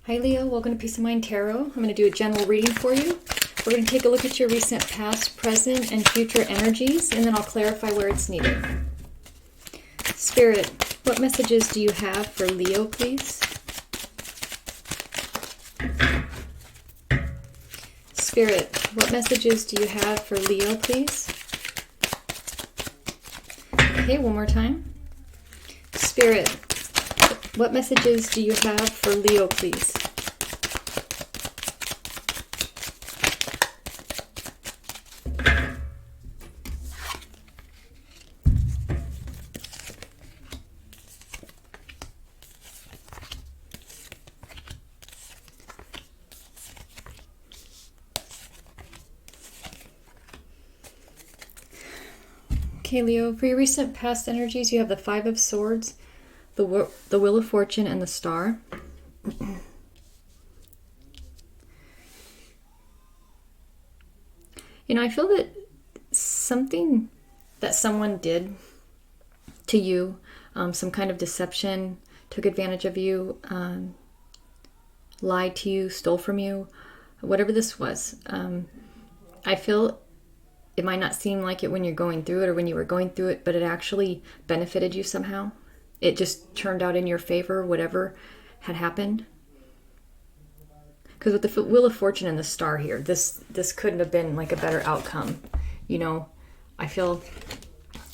Hi Leo, welcome to Peace of Mind Tarot. I'm going to do a general reading for you. We're going to take a look at your recent past, present, and future energies, and then I'll clarify where it's needed. Spirit, what messages do you have for Leo, please? Spirit, what messages do you have for Leo, please? Okay, one more time. Spirit, what messages do you have for Leo, please? Okay, Leo, for your recent past energies, you have the Five of Swords, the Wheel of Fortune, and the Star. I feel that something that someone did to you, some kind of deception, took advantage of you, lied to you, stole from you, whatever this was. I feel it might not seem like it when you're going through it or when you were going through it, but it actually benefited you somehow. It just turned out in your favor, whatever had happened. Because with the Wheel of Fortune and the Star here, this couldn't have been like a better outcome. I feel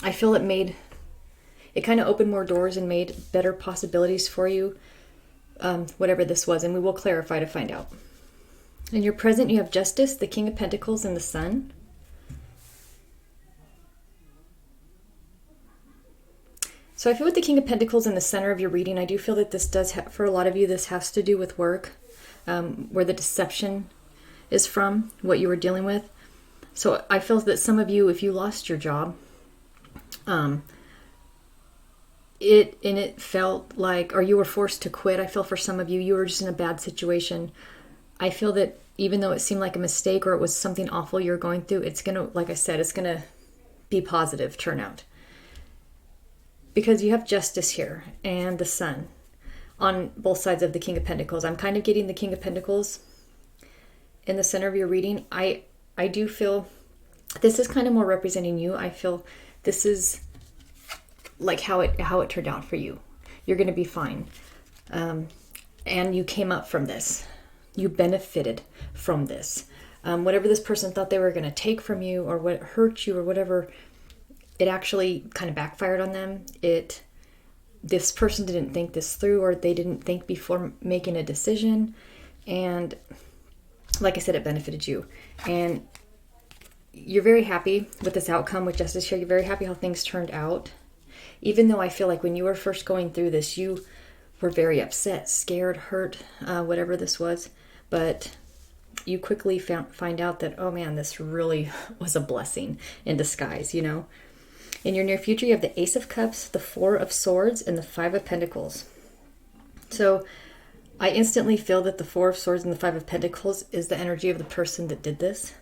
it kind of opened more doors and made better possibilities for you, whatever this was, and we will clarify to find out. In your present, you have Justice, the King of Pentacles, and the Sun. So I feel with the King of Pentacles in the center of your reading, I do feel that this does, for a lot of you, this has to do with work, where the deception is from, what you were dealing with. So I feel that some of you, if you lost your job, it felt like, or you were forced to quit. I feel for some of you, you were just in a bad situation. I feel that even though it seemed like a mistake or it was something awful you're going through, it's going to, like I said, it's going to be positive turnout. Because you have Justice here and the Sun on both sides of the King of Pentacles. I'm kind of getting the King of Pentacles in the center of your reading. I do feel this is kind of more representing you. I feel this is like how it turned out for you. You're going to be fine. And you came up from this. You benefited from this. Whatever this person thought they were going to take from you or what hurt you or whatever, it actually kind of backfired on them. This person didn't think this through, or they didn't think before making a decision. And like I said, it benefited you. And you're very happy with this outcome with Justice here. You're very happy how things turned out. Even though I feel like when you were first going through this, you were very upset, scared, hurt, whatever this was. But you quickly find out that, oh man, this really was a blessing in disguise, In your near future, you have the Ace of Cups, the Four of Swords, and the Five of Pentacles. So I instantly feel that the Four of Swords and the Five of Pentacles is the energy of the person that did this.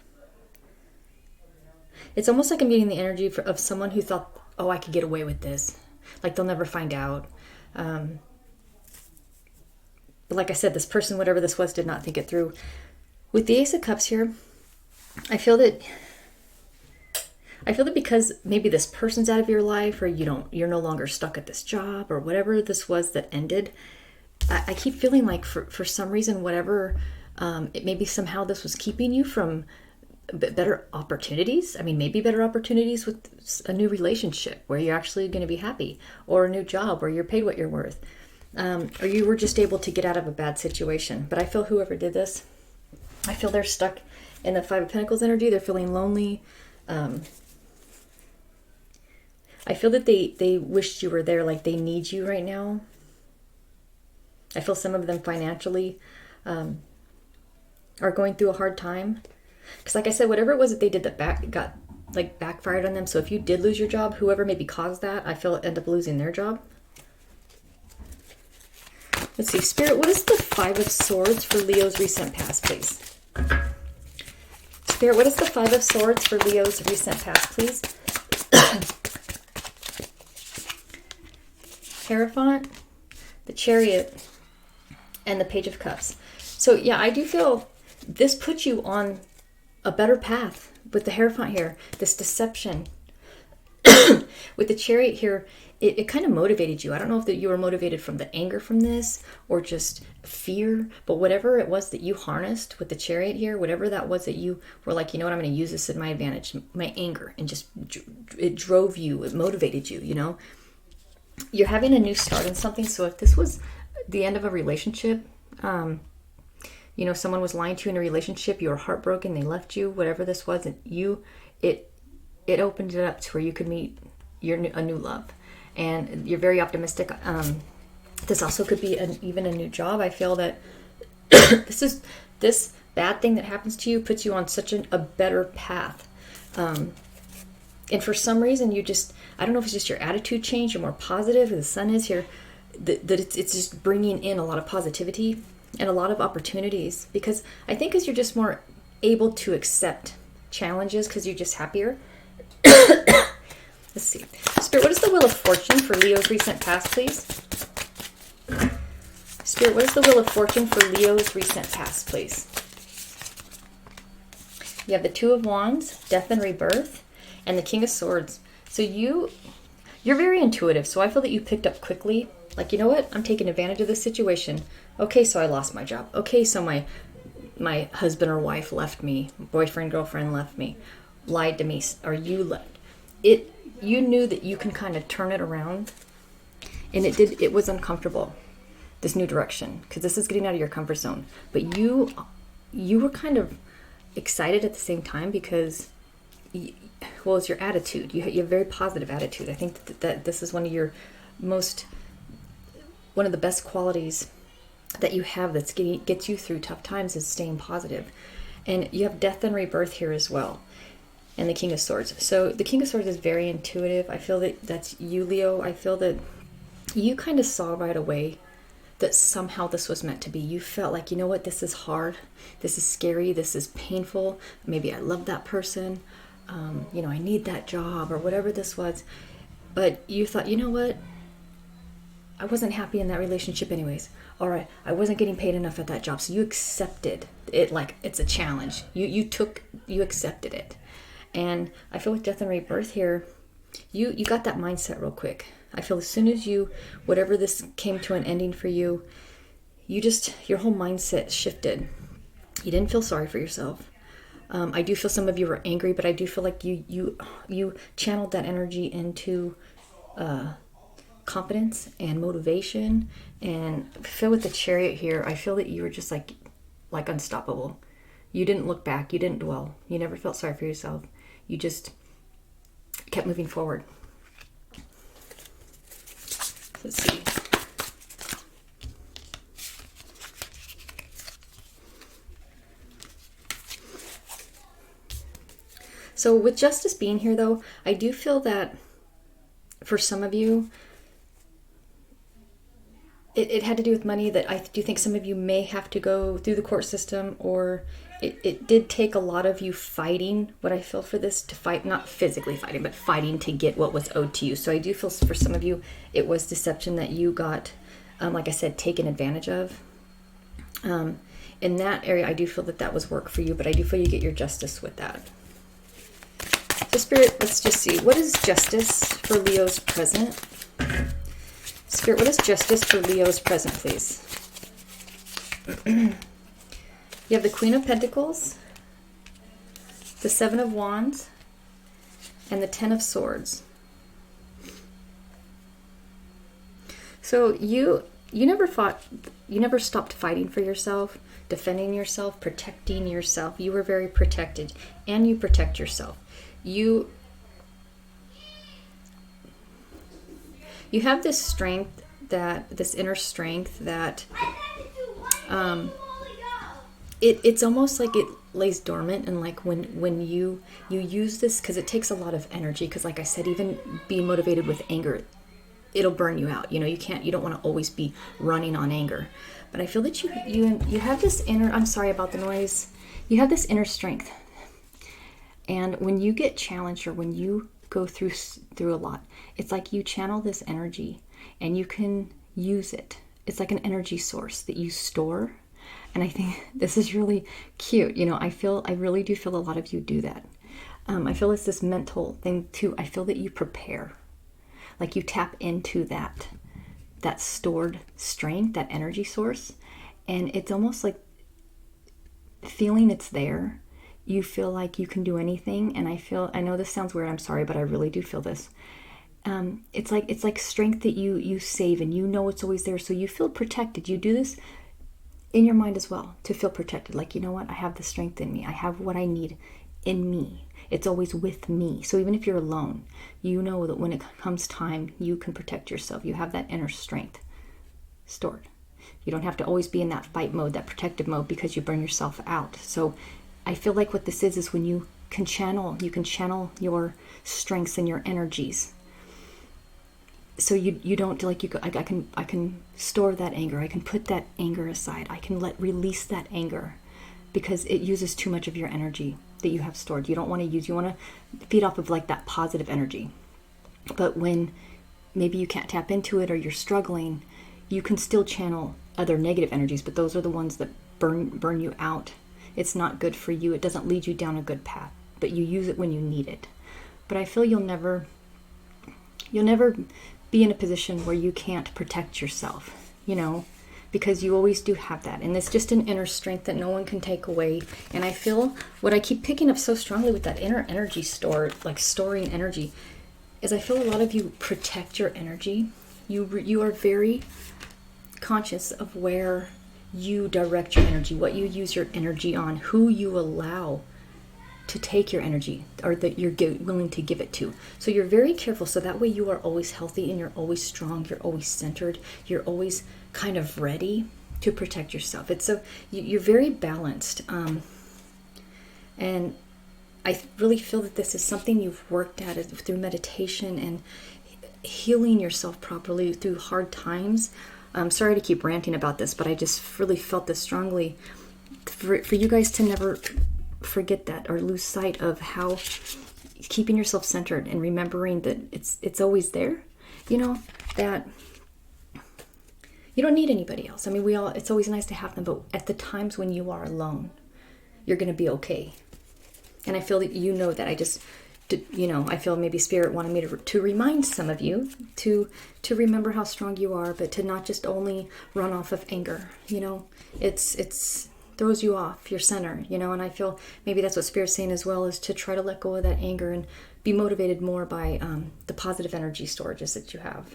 It's almost like I'm getting the energy of someone who thought, oh, I could get away with this. Like they'll never find out. But like I said, this person, whatever this was, did not think it through. With the Ace of Cups here, I feel that because maybe this person's out of your life, or you're no longer stuck at this job, or whatever this was that ended, I keep feeling like for some reason, whatever, it maybe somehow this was keeping you from better opportunities. I mean, maybe better opportunities with a new relationship where you're actually going to be happy, or a new job where you're paid what you're worth, or you were just able to get out of a bad situation. But I feel whoever did this, I feel they're stuck in the Five of Pentacles energy. They're feeling lonely. I feel that they wished you were there, like they need you right now. I feel some of them financially are going through a hard time. Because like I said, whatever it was that they did that backfired on them. So if you did lose your job, whoever maybe caused that, I feel end up losing their job. Let's see, Spirit, what is the Five of Swords for Leo's recent past, please? Spirit, what is the Five of Swords for Leo's recent past, please? Hierophant, the Chariot, and the Page of Cups. So yeah, I do feel this puts you on a better path with the Hierophant here, this deception. With the Chariot here, it kind of motivated you. I don't know if that you were motivated from the anger from this or just fear, but whatever it was that you harnessed with the Chariot here, whatever that was that you were like, you know what, I'm going to use this in my advantage, my anger, and just it drove you, it motivated you, you know. You're having a new start in something. So if this was the end of a relationship, you know, someone was lying to you in a relationship, you were heartbroken, they left you, whatever this was, and it opened it up to where you could meet a new love. And you're very optimistic. This also could be even a new job. I feel that this bad thing that happens to you puts you on such a better path. And for some reason, I don't know if it's just your attitude change, you're more positive, the sun is here, that it's just bringing in a lot of positivity and a lot of opportunities. Because I think as you're just more able to accept challenges because you're just happier. Let's see. Spirit, what is the Wheel of Fortune for Leo's recent past, please? Spirit, what is the Wheel of Fortune for Leo's recent past, please? You have the Two of Wands, Death and Rebirth, and the King of Swords. So you're very intuitive. So I feel that you picked up quickly. Like, you know what? I'm taking advantage of this situation. Okay, so I lost my job. Okay, so my husband or wife left me. Boyfriend, girlfriend left me. Lied to me. Or you left. You knew that you can kind of turn it around. And it was uncomfortable, this new direction, because this is getting out of your comfort zone. But you were kind of excited at the same time because, it's your attitude. You have a very positive attitude. I think that this is one of the best qualities that you have that gets you through tough times is staying positive. And you have Death and Rebirth here as well. And the King of Swords. So the King of Swords is very intuitive. I feel that that's you, Leo. I feel that you kind of saw right away that somehow this was meant to be. You felt like, you know what, this is hard. This is scary. This is painful. Maybe I love that person. I need that job or whatever this was. But you thought, you know what? I wasn't happy in that relationship anyways. All right, I wasn't getting paid enough at that job. So you accepted it like it's a challenge. You accepted it. And I feel with Death and Rebirth here, you got that mindset real quick. I feel as soon as whatever this came to an ending for you, your whole mindset shifted. You didn't feel sorry for yourself. I do feel some of you were angry, but I do feel like you channeled that energy into confidence and motivation. And I feel with the Chariot here, I feel that you were just like unstoppable. You didn't look back. You didn't dwell. You never felt sorry for yourself. You just kept moving forward. Let's see. So with Justice being here, though, I do feel that for some of you, it had to do with money, that I do think some of you may have to go through the court system, or it did take a lot of you fighting, what I feel for this, to fight, not physically fighting, but fighting to get what was owed to you. So I do feel for some of you, it was deception that you got, like I said, taken advantage of. In that area, I do feel that was work for you, but I do feel you get your justice with that. So Spirit, let's just see. What is justice for Leo's present? Spirit, what is justice for Leo's present, please? You have the Queen of Pentacles, the Seven of Wands, and the Ten of Swords. So you never stopped fighting for yourself, defending yourself, protecting yourself. You were very protected, and you protect yourself. You have this strength, this inner strength that it's almost like it lays dormant, and like when you use this, because it takes a lot of energy, because like I said, even being motivated with anger, it'll burn you out. You don't want to always be running on anger. But I feel that you have this inner, I'm sorry about the noise, you have this inner strength. And when you get challenged, or when you go through a lot, it's like you channel this energy and you can use it it's like an energy source that you store. And I think this is really cute. I really do feel a lot of you do that. I feel it's this mental thing too. I feel that you prepare, like you tap into that stored strength, that energy source. And it's almost like feeling it's there. You feel like you can do anything. And I know this sounds weird, I'm sorry, but I really do feel this. It's like strength that you save, and it's always there. So you feel protected. You do this in your mind as well to feel protected. Like, you know what? I have the strength in me. I have what I need in me. It's always with me. So even if you're alone, you know that when it comes time, you can protect yourself. You have that inner strength stored. You don't have to always be in that fight mode, that protective mode, because you burn yourself out. So I feel like what this is when you can channel your strengths and your energies. So you don't like I can store that anger. I can put that anger aside. I can release that anger because it uses too much of your energy that you have stored. You don't want to use. You want to feed off of like that positive energy. But when maybe you can't tap into it or you're struggling, you can still channel other negative energies. But those are the ones that burn you out. It's not good for you. It doesn't lead you down a good path. But you use it when you need it. But I feel you'll never be in a position where you can't protect yourself, because you always do have that. And it's just an inner strength that no one can take away. And I feel what I keep picking up so strongly with that inner energy like storing energy, is I feel a lot of you protect your energy. You are very conscious of where you direct your energy, what you use your energy on, who you allow to take your energy, or that you're willing to give it to. So you're very careful, so that way you are always healthy and you're always strong, you're always centered, you're always kind of ready to protect yourself. You're very balanced, and I really feel that this is something you've worked at through meditation and healing yourself properly through hard times. I'm sorry to keep ranting about this, but I just really felt this strongly for you guys to never forget that or lose sight of how keeping yourself centered and remembering that it's always there, that you don't need anybody else. I mean, it's always nice to have them, but at the times when you are alone, you're going to be okay. And I feel that that I feel maybe Spirit wanted me to remind some of you to remember how strong you are, but to not just only run off of anger. It's throws you off your center, and I feel maybe that's what Spirit's saying as well, is to try to let go of that anger and be motivated more by the positive energy storages that you have,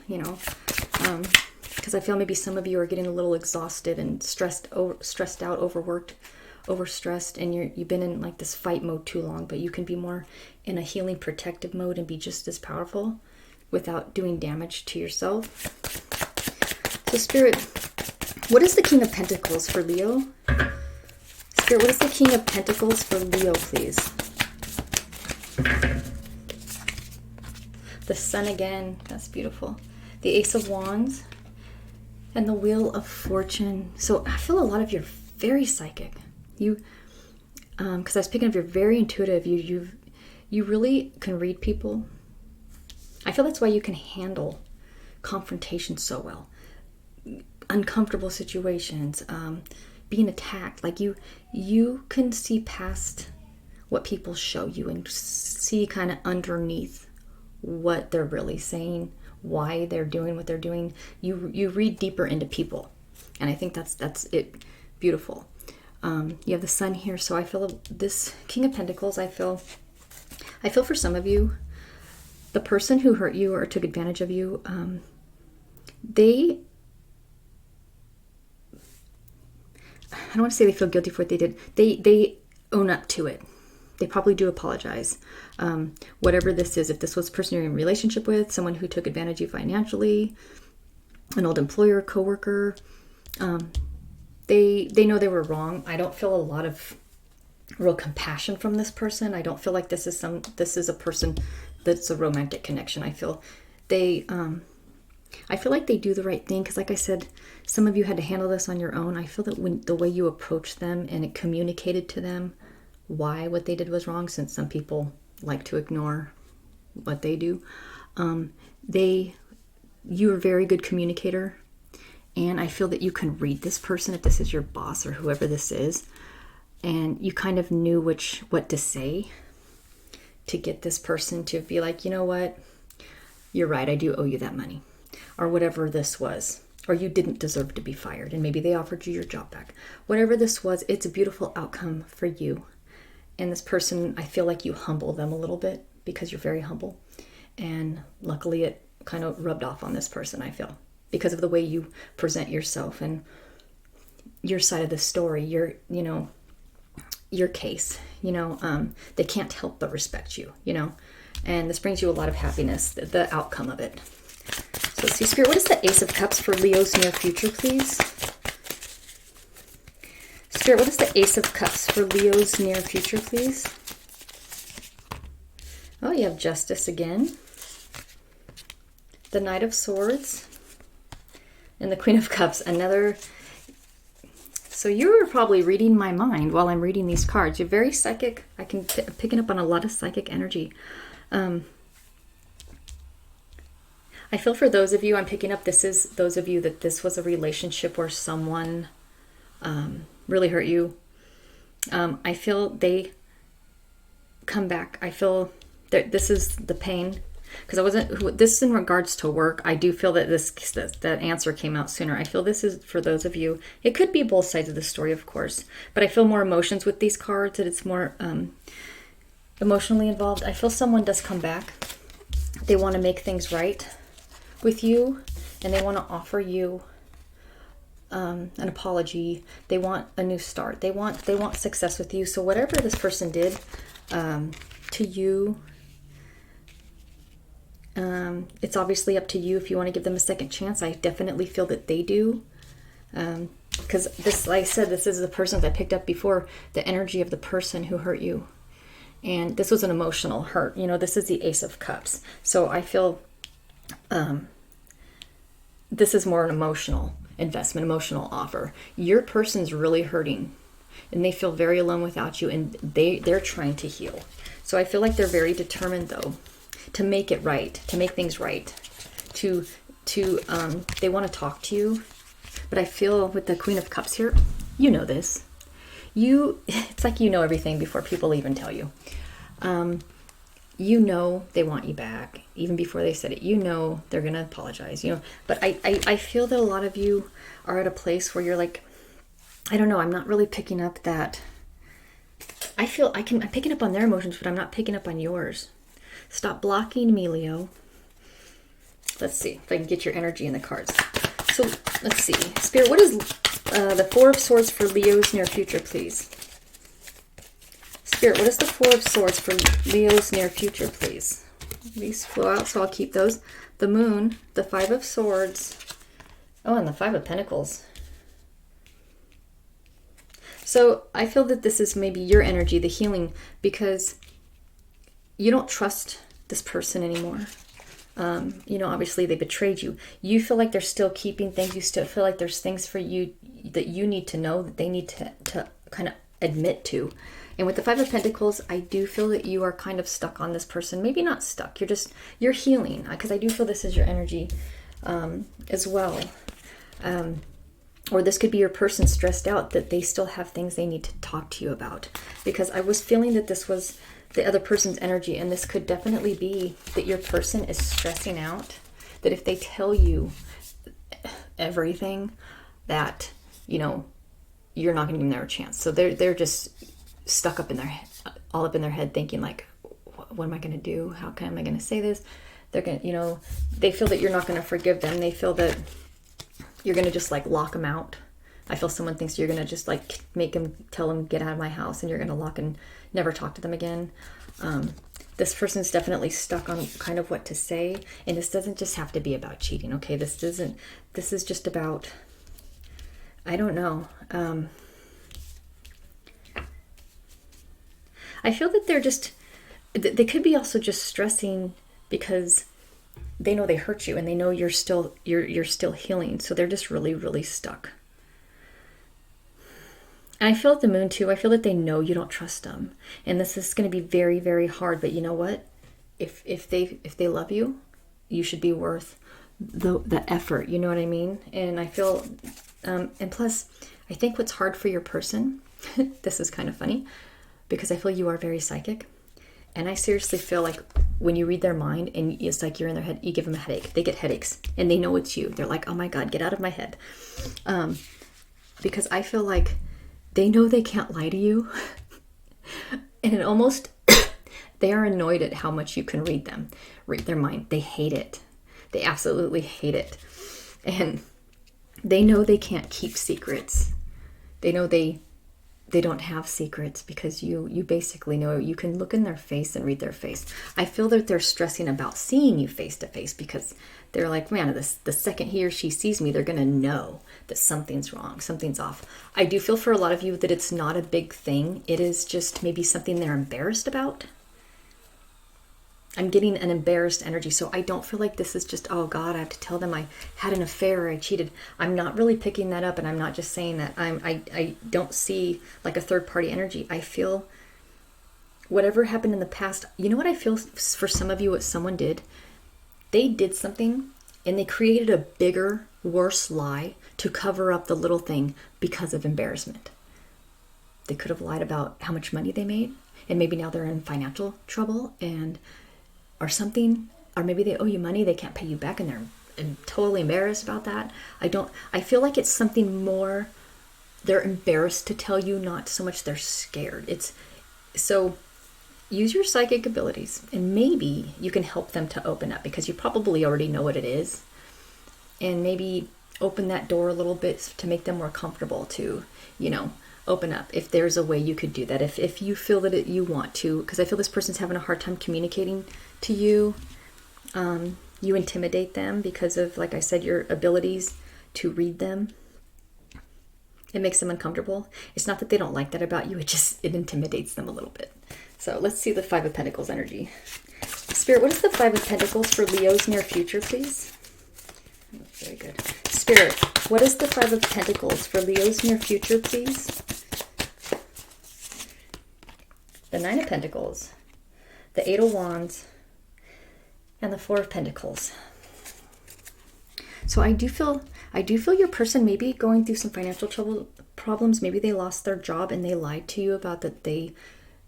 because I feel maybe some of you are getting a little exhausted and stressed out, overworked, overstressed, and you've been in like this fight mode too long. But you can be more in a healing, protective mode and be just as powerful without doing damage to yourself. So Spirit, what is the King of Pentacles for Leo? Spirit, what is the King of Pentacles for Leo, please? The Sun again. That's beautiful. The Ace of Wands. And the Wheel of Fortune. So I feel a lot of you're very psychic. You, because I was picking up, you're very intuitive. You really can read people. I feel that's why you can handle confrontation so well. Uncomfortable situations, being attacked. Like you can see past what people show you and see kind of underneath what they're really saying, why they're doing what they're doing. You read deeper into people, and I think that's it. Beautiful. You have the Sun here, so I feel this King of Pentacles. I feel for some of you, the person who hurt you or took advantage of you, I don't want to say they feel guilty for what they did. They own up to it. They probably do apologize. Whatever this is, if this was a person you're in a relationship with, someone who took advantage of you financially, an old employer, coworker, they know they were wrong. I don't feel a lot of real compassion from this person. I don't feel like this is a person that's a romantic connection. I feel like they do the right thing, because like I said, some of you had to handle this on your own. I feel that when the way you approached them and it communicated to them why what they did was wrong, since some people like to ignore what they do, you're a very good communicator, And I feel that you can read this person, if this is your boss or whoever this is, and you kind of knew what to say to get this person to be like, you know what, you're right, I do owe you that money, or whatever this was, or you didn't deserve to be fired, and maybe they offered you your job back. Whatever this was, it's a beautiful outcome for you. And this person, I feel like you humble them a little bit because you're very humble. And luckily it kind of rubbed off on this person, I feel, because of the way you present yourself and your side of the story, your case, they can't help but respect you, and this brings you a lot of happiness, the outcome of it. So let's see, Spirit, what is the Ace of Cups for Leo's near future, please? Spirit, what is the Ace of Cups for Leo's near future, please? Oh, you have Justice again. The Knight of Swords. And the Queen of Cups. Another. So you're probably reading my mind while I'm reading these cards. You're very psychic. I can picking up on a lot of psychic energy. I feel for those of you, I'm picking up, this is those of you that this was a relationship where someone really hurt you. I feel they come back. I feel that this is the pain, because I wasn't, this is in regards to work. I do feel that that answer came out sooner. I feel this is for those of you. It could be both sides of the story, of course, but I feel more emotions with these cards, that it's more emotionally involved. I feel someone does come back. They want to make things right with you, and they want to offer you an apology. They want a new start. They want success with you. So whatever this person did to you, it's obviously up to you if you want to give them a second chance. I definitely feel that they do, because this, like I said, this is the person that I picked up before, the energy of the person who hurt you, and this was an emotional hurt. This is the Ace of Cups, so I feel this is more an emotional investment, emotional offer. Your person's really hurting, and they feel very alone without you, and they're trying to heal. So I feel like they're very determined, though, to make it right, to make things right, to they want to talk to you. But I feel with the Queen of Cups here, this. It's like everything before people even tell you. They want you back even before they said it. They're gonna apologize. But I feel that a lot of you are at a place where you're like, I don't know, I'm not really picking up that. I'm picking up on their emotions, but I'm not picking up on yours. Stop blocking me, Leo. Let's see if I can get your energy in the cards. So let's see, Spirit, what is the Four of Swords for Leo's near future, please? Spirit, what is the Four of Swords for Leo's near future, please? These flow out, so I'll keep those. The Moon, the Five of Swords. Oh, and the Five of Pentacles. So I feel that this is maybe your energy, the healing, because you don't trust this person anymore. Obviously they betrayed you. You feel like they're still keeping things. You still feel like there's things for you that you need to know, that they need to kind of admit to. And with the Five of Pentacles, I do feel that you are kind of stuck on this person. Maybe not stuck. You're healing, because I do feel this is your energy as well. Or this could be your person stressed out that they still have things they need to talk to you about. Because I was feeling that this was the other person's energy, and this could definitely be that your person is stressing out, that if they tell you everything, that, you're not going to give them a chance. So they're just stuck up in their all up in their head, thinking like, what am I going to do? How am I going to say this? They're going to, they feel that you're not going to forgive them. They feel that you're going to just like lock them out. I feel someone thinks you're going to just like tell them, get out of my house, and you're going to lock and never talk to them again. This person's definitely stuck on kind of what to say. And this doesn't just have to be about cheating. Okay. This is just about, I don't know. I feel that they could be also just stressing because they know they hurt you, and they know you're still healing. So they're just really, really stuck. And I feel at the Moon too. I feel that they know you don't trust them, and this is going to be very, very hard. But you know what? If they love you, you should be worth the effort, you know what I mean? And I feel, and plus, I think what's hard for your person, this is kind of funny, because I feel you are very psychic. And I seriously feel like when you read their mind and it's like you're in their head, you give them a headache. They get headaches and they know it's you. They're like, oh my God, get out of my head. Because I feel like they know they can't lie to you. And it almost, they are annoyed at how much you can read them, read their mind. They hate it. They absolutely hate it. And they know they can't keep secrets. They know they don't have secrets because you basically know. You can look in their face and read their face. I feel that they're stressing about seeing you face to face because they're like, man, the second he or she sees me, they're going to know that something's wrong, something's off. I do feel for a lot of you that it's not a big thing. It is just maybe something they're embarrassed about. I'm getting an embarrassed energy, so I don't feel like this is just, oh God, I have to tell them I had an affair or I cheated. I'm not really picking that up, and I'm not just saying that. I don't see like a third party energy. I feel whatever happened in the past. You know what I feel for some of you, what someone did? They did something and they created a bigger, worse lie to cover up the little thing because of embarrassment. They could have lied about how much money they made, and maybe now they're in financial trouble or something, or maybe they owe you money, they can't pay you back, and they're totally embarrassed about that. I feel like it's something more, they're embarrassed to tell you, not so much they're scared. So use your psychic abilities, and maybe you can help them to open up, because you probably already know what it is, and maybe open that door a little bit to make them more comfortable to, open up. If there's a way you could do that, if you feel that you want to, because I feel this person's having a hard time communicating to you. You intimidate them because of, like I said, your abilities to read them. It makes them uncomfortable. It's not that they don't like that about you, it intimidates them a little bit. So let's see the Five of Pentacles energy. Spirit, what is the Five of Pentacles for Leo's near future, please? Very good. Spirit, what is the Five of Pentacles for Leo's near future, please? The Nine of Pentacles, the Eight of Wands, and the Four of Pentacles. So I do feel your person may be going through some financial problems. Maybe they lost their job and they lied to you about that they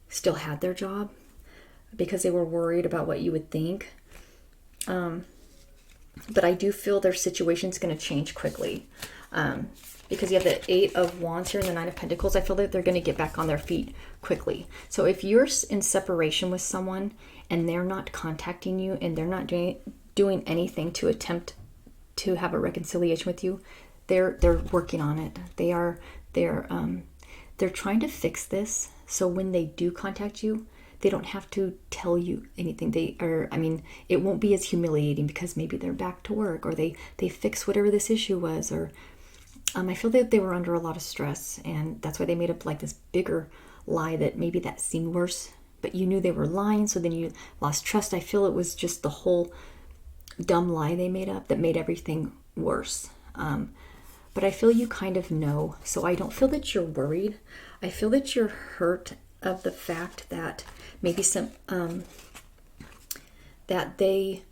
still had their job because they were worried about what you would think. But I do feel their situation's going to change quickly. Because you have the Eight of Wands here and the Nine of Pentacles, I feel that they're going to get back on their feet quickly. So if you're in separation with someone and they're not contacting you and they're not doing anything to attempt to have a reconciliation with you, they're working on it. They're trying to fix this, so when they do contact you, they don't have to tell you anything. It won't be as humiliating because maybe they're back to work, or they fix whatever this issue was, or I feel that they were under a lot of stress, and that's why they made up like this bigger lie that maybe that seemed worse, but you knew they were lying, so then you lost trust. I feel it was just the whole dumb lie they made up that made everything worse. But I feel you kind of know, so I don't feel that you're worried. I feel that you're hurt of the fact that maybe that they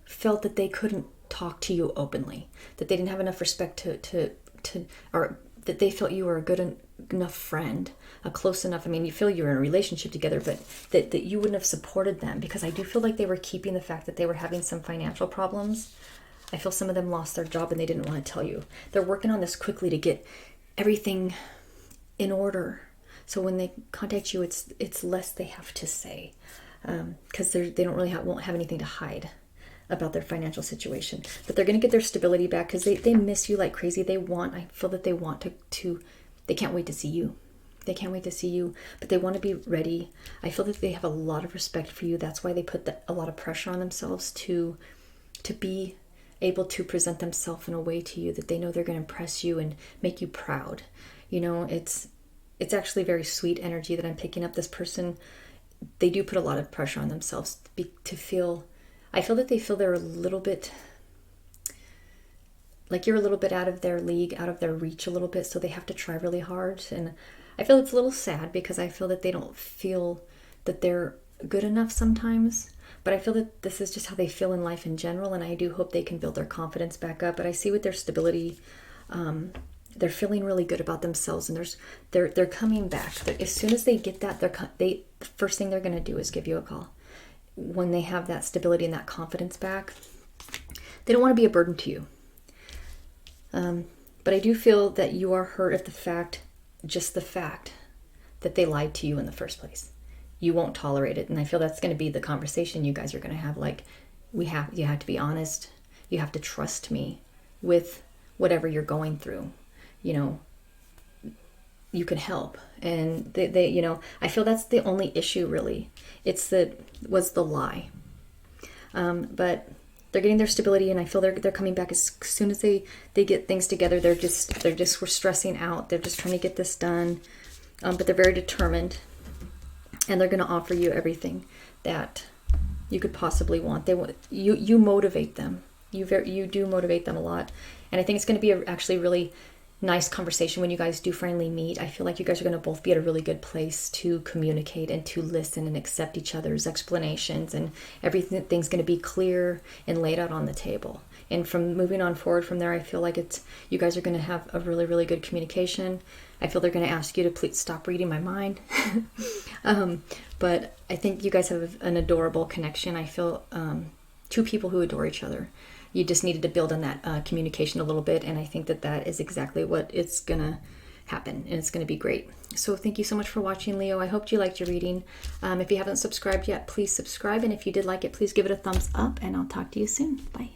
felt that they couldn't talk to you openly, that they didn't have enough respect to or that they felt you were a good enough friend, a close enough. You feel you were in a relationship together, but that you wouldn't have supported them, because I do feel like they were keeping the fact that they were having some financial problems. I feel some of them lost their job and they didn't want to tell you. They're working on this quickly to get everything in order. So when they contact you, it's less they have to say, because they don't really won't have anything to hide about their financial situation. But they're going to get their stability back because they miss you like crazy. I feel that they want to they can't wait to see you. They can't wait to see you, but they want to be ready. I feel that they have a lot of respect for you. That's why they put a lot of pressure on themselves to be able to present themselves in a way to you that they know they're going to impress you and make you proud. It's actually very sweet energy that I'm picking up. This person, they do put a lot of pressure on themselves to feel. I feel that they feel they're a little bit like you're a little bit out of their league, out of their reach a little bit, so they have to try really hard. And I feel it's a little sad because I feel that they don't feel that they're good enough sometimes. But I feel that this is just how they feel in life in general, and I do hope they can build their confidence back up. But I see with their stability, they're feeling really good about themselves, and they're coming back. As soon as they get that, the first thing they're going to do is give you a call. When they have that stability and that confidence back, they don't want to be a burden to you. But I do feel that you are hurt at just the fact that they lied to you in the first place. You won't tolerate it, and I feel that's going to be the conversation you guys are going to have. Like, you have to be honest. You have to trust me with whatever you're going through. You can help, and they I feel that's the only issue really. Was the lie. But they're getting their stability, and I feel they're coming back as soon as they get things together. They're just stressing out. They're just trying to get this done, but they're very determined, and they're going to offer you everything that you could possibly want. You motivate them. You do motivate them a lot, and I think it's going to be actually really nice conversation when you guys do finally meet. I feel like you guys are going to both be at a really good place to communicate and to listen and accept each other's explanations, and everything's going to be clear and laid out on the table. And from moving on forward from there, I feel like you guys are going to have a really, really good communication. I feel they're going to ask you to please stop reading my mind. But I think you guys have an adorable connection. I feel two people who adore each other. You just needed to build on that communication a little bit, and I think that is exactly what it's going to happen, and it's going to be great. So thank you so much for watching, Leo. I hope you liked your reading. If you haven't subscribed yet, please subscribe, and if you did like it, please give it a thumbs up, and I'll talk to you soon. Bye.